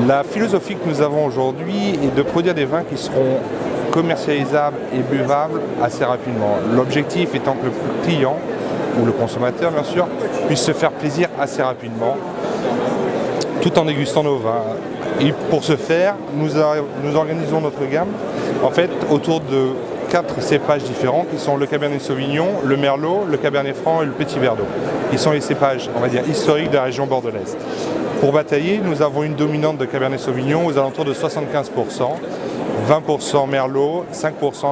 La philosophie que nous avons aujourd'hui est de produire des vins qui seront commercialisables et buvables assez rapidement. L'objectif étant que le client, ou le consommateur bien sûr, puisse se faire plaisir assez rapidement, tout en dégustant nos vins. Et pour ce faire, nous organisons notre gamme en fait autour de 4 cépages différents qui sont le Cabernet Sauvignon, le Merlot, le Cabernet Franc et le Petit Verdot, qui sont les cépages, on va dire, historiques de la région bordelaise. Pour batailler, nous avons une dominante de Cabernet Sauvignon aux alentours de 75%, 20% Merlot, 5%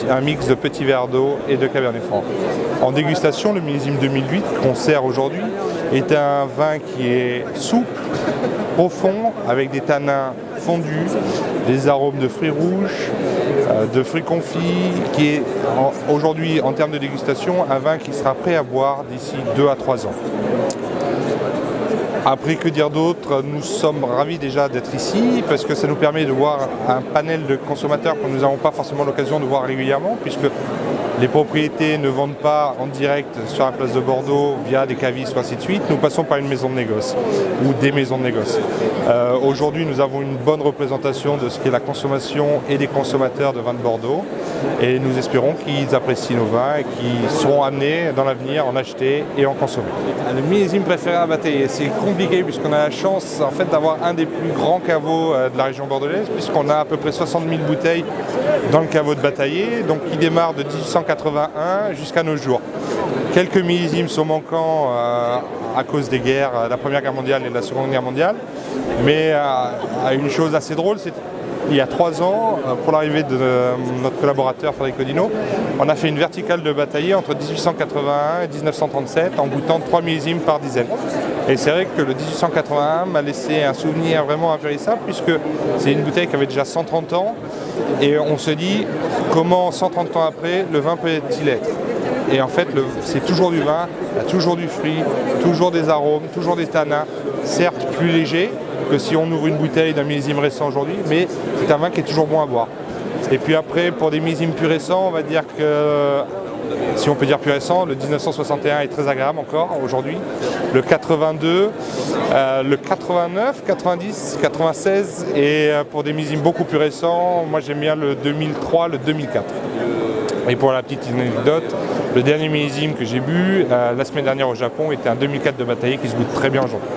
un mix de Petit Verdot et de Cabernet Franc. En dégustation, le millésime 2008 qu'on sert aujourd'hui est un vin qui est souple, profond, avec des tanins fondus, des arômes de fruits rouges, de fruits confits, qui est aujourd'hui, en termes de dégustation, un vin qui sera prêt à boire d'ici 2 à 3 ans. Après, que dire d'autre? Nous sommes ravis déjà d'être ici parce que ça nous permet de voir un panel de consommateurs que nous n'avons pas forcément l'occasion de voir régulièrement, puisque les propriétés ne vendent pas en direct sur la place de Bordeaux via des cavistes ou ainsi de suite. Nous passons par une maison de négoce ou des maisons de négoce. Aujourd'hui, nous avons une bonne représentation de ce qu'est la consommation et des consommateurs de vins de Bordeaux. Et nous espérons qu'ils apprécient nos vins et qu'ils seront amenés dans l'avenir en acheter et en consommer. Le millésime préféré à batailler, c'est compliqué puisqu'on a la chance en fait, d'avoir un des plus grands caveaux de la région bordelaise, puisqu'on a à peu près 60 000 bouteilles dans le caveau de batailler, donc qui démarre de 1881 jusqu'à nos jours. Quelques millésimes sont manquants à cause des guerres, la Première Guerre mondiale et de la Seconde Guerre mondiale, mais une chose assez drôle, c'est il y a 3 ans, pour l'arrivée de notre collaborateur Frédéric Odino, on a fait une verticale de batailler entre 1881 et 1937 en goûtant 3 millésimes par dizaine. Et c'est vrai que le 1881 m'a laissé un souvenir vraiment impérissable puisque c'est une bouteille qui avait déjà 130 ans et on se dit comment 130 ans après le vin peut-il être. Et en fait c'est toujours du vin, il y a toujours du fruit, toujours des arômes, toujours des tanins, certes plus légers que si on ouvre une bouteille d'un millésime récent aujourd'hui, mais c'est un vin qui est toujours bon à boire. Et puis après, pour des millésimes plus récents, on va dire que, si on peut dire plus récent, le 1961 est très agréable encore aujourd'hui, le 82, le 89, 90, 96, et pour des millésimes beaucoup plus récents, moi j'aime bien le 2003, le 2004. Et pour la petite anecdote, le dernier millésime que j'ai bu la semaine dernière au Japon était un 2004 de batailler qui se goûte très bien aujourd'hui.